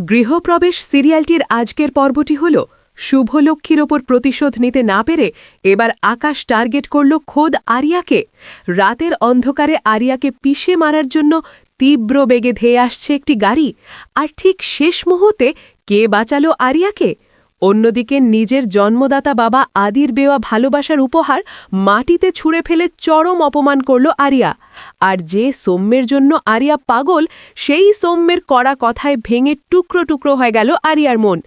গৃহপ্রবেশ সিরিয়ালটির আজকের পর্বটি হল শুভলক্ষ্মীর ওপর প্রতিশোধ নিতে না পেরে এবার আকাশ টার্গেট করল খোদ আরিয়াকে। রাতের অন্ধকারে আরিয়াকে পিষে মারার জন্য তীব্র বেগে ধেয়ে আসছে একটি গাড়ি, আর ঠিক শেষ মুহূর্তে কে বাঁচালো আরিয়াকে? অন্যদিকে নিজের জন্মদাতা বাবা আদির দেওয়া ভালোবাসার উপহার মাটিতে ছুঁড়ে ফেলে চরম অপমান করল আরিয়া। আর যে সৌম্যের জন্য আরিয়া পাগল, সেই সৌম্যের কড়া কথায় ভেঙে টুকরো টুকরো হয়ে গেল আরিয়ার মন।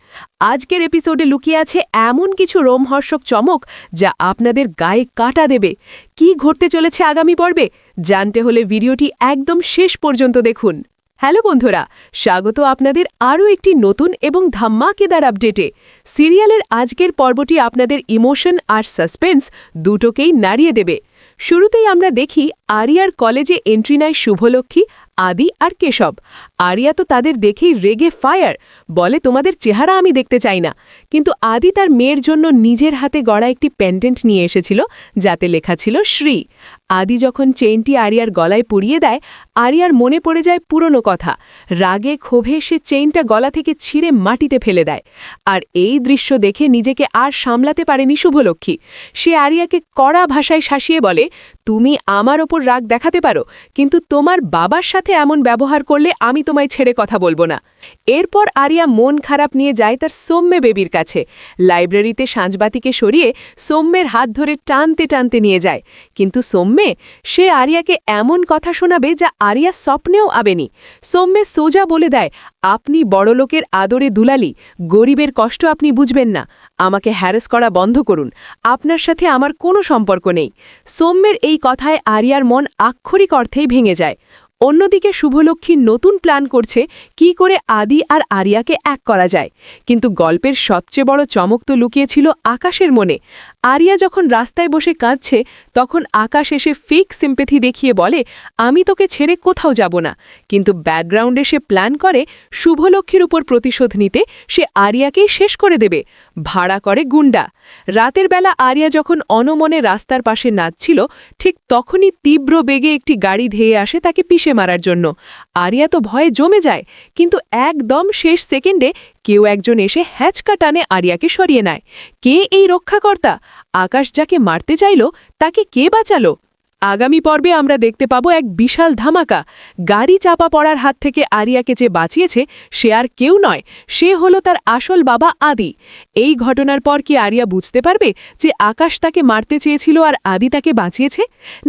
আজকের এপিসোডে লুকিয়ে আছে এমন কিছু রোমহর্ষক চমক যা আপনাদের গায়ে কাঁটা দেবে। কি ঘটতে চলেছে আগামী পর্বে জানতে হলে ভিডিওটি একদম শেষ পর্যন্ত দেখুন। হ্যালো বন্ধুরা, স্বাগত আপনাদের আরও একটি নতুন এবং ধামাকেদার আপডেটে। সিরিয়ালের আজকের পর্বটি আপনাদের ইমোশন আর সাসপেন্স দুটোকেই নাড়িয়ে দেবে। শুরুতেই আমরা দেখি আরিয়ার কলেজে এন্ট্রি নেয় শুভলক্ষ্মী, আদি আর কেশব। আরিয়া তো তাদের দেখেই রেগে ফায়ার, বলে তোমাদের চেহারা আমি দেখতে চাই না। কিন্তু আদি তার মেয়ের জন্য নিজের হাতে গড়া একটি পেন্ডেন্ট নিয়ে এসেছিল, যাতে লেখা ছিল শ্রী। আদি যখন চেইনটি আরিয়ার গলায় পুড়িয়ে দেয়, আরিয়ার মনে পড়ে যায় পুরনো কথা। রাগে ক্ষোভে সে চেইনটা গলা থেকে ছিঁড়ে মাটিতে ফেলে দেয়। আর এই দৃশ্য দেখে নিজেকে আর সামলাতে পারেনি শুভলক্ষ্মী। সে আরিয়াকে কড়া ভাষায় শাসিয়ে বলে, তুমি আমার ওপর রাগ দেখাতে পারো, কিন্তু তোমার বাবার সাথে এমন ব্যবহার করলে আমি তোমায় ছেড়ে কথা বলবো না। এরপর আরিয়া মন খারাপ নিয়ে যায় তার সৌম্য বেবির কাছে। লাইব্রেরিতে সাঁঝবাতিকে সরিয়ে সৌম্যের হাত ধরে টানতে টানতে নিয়ে যায়। কিন্তু সে আরিয়াকে এমন কথা শোনাবে যা আরিয়া স্বপ্নেও আবেনি। সৌম্যে সোজা বলে দেয়, আপনি বড়লোকের আদরে দুলালি, গরিবের কষ্ট আপনি বুঝবেন না। আমাকে হ্যারাস করা বন্ধ করুন, আপনার সাথে আমার কোনো সম্পর্ক নেই। সৌম্যের এই কথায় আরিয়ার মন আক্ষরিক অর্থেই ভেঙে যায়। অন্যদিকে শুভলক্ষ্মী নতুন প্ল্যান করছে কি করে আদি আর আরিয়াকে এক করা যায়। কিন্তু গল্পের সবচেয়ে বড় চমক তো লুকিয়েছিল আকাশের মনে। আরিয়া যখন রাস্তায় বসে কাঁদছে, তখন আকাশ এসে ফেক সিম্পেথি দেখিয়ে বলে, আমি তোকে ছেড়ে কোথাও যাব না। কিন্তু ব্যাকগ্রাউন্ডে সে প্ল্যান করে শুভলক্ষ্মীর উপর প্রতিশোধ নিতে সে আরিয়াকেই শেষ করে দেবে। ভাড়া করে গুন্ডা। রাতের বেলা আরিয়া যখন অনমনে রাস্তার পাশে নাচছিল, ঠিক তখনই তীব্র বেগে একটি গাড়ি ধেয়ে আসে তাকে পিষে মারার জন্য। আরিয়া তো ভয়ে জমে যায়, কিন্তু একদম শেষ সেকেন্ডে কেউ একজন এসে হ্যাঁচকা টানে আরিয়াকে সরিয়ে নেয়। কে এই রক্ষাকর্তা? আকাশ যাকে মারতে চাইল তাকে কে বাঁচালো? আগামী পর্বে আমরা দেখতে পাবো এক বিশাল ধামাকা। গাড়ি চাপা পড়ার হাত থেকে আরিয়াকে যে বাঁচিয়েছে সে আর কেউ নয়, সে হলো তার আসল বাবা আদি। এই ঘটনার পর কি আরিয়া বুঝতে পারবে যে আকাশ তাকে মারতে চেয়েছিল আর আদি তাকে বাঁচিয়েছে?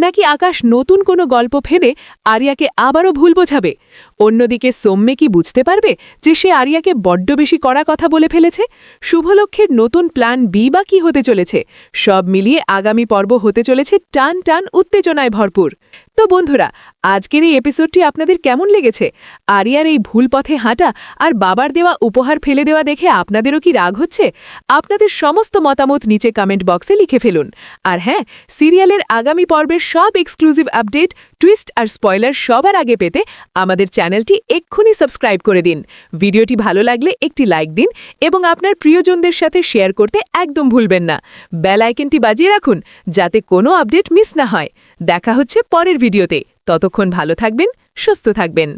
নাকি আকাশ নতুন কোনো গল্প ফেলে আরিয়াকে আবারও ভুল বোঝাবে? অন্যদিকে সৌম্যে কি বুঝতে পারবে যে সে আরিয়াকে বড্ড বেশি কড়া কথা বলে ফেলেছে? শুভলক্ষ্মীর নতুন প্ল্যান বি বা কি হতে চলেছে? সব মিলিয়ে আগামী পর্ব হতে চলেছে টান টান উত্তেজনায় ভরপুর। তো বন্ধুরা, আজকের এই এপিসোডটি আপনাদের কেমন লেগেছে? আরিয়ার এই ভুল পথে হাঁটা আর বাবার দেওয়া উপহার ফেলে দেওয়া দেখে আপনাদেরও কি রাগ হচ্ছে? আপনাদের সমস্ত মতামত নিচে কমেন্ট বক্সে লিখে ফেলুন। আর হ্যাঁ, সিরিয়ালের আগামী পর্বের সব এক্সক্লুসিভ আপডেট, টুইস্ট আর স্পয়লার সবার আগে পেতে আমাদের চ্যানেলটি এক্ষুনি সাবস্ক্রাইব করে দিন। ভিডিওটি ভালো লাগলে একটি লাইক দিন এবং আপনার প্রিয়জনদের সাথে শেয়ার করতে একদম ভুলবেন না। বেল আইকনটি বাজিয়ে রাখুন যাতে কোনো আপডেট মিস না হয়। দেখা হচ্ছে পরের ভিডিওতে। ততক্ষণ ভালো থাকবেন, সুস্থ থাকবেন।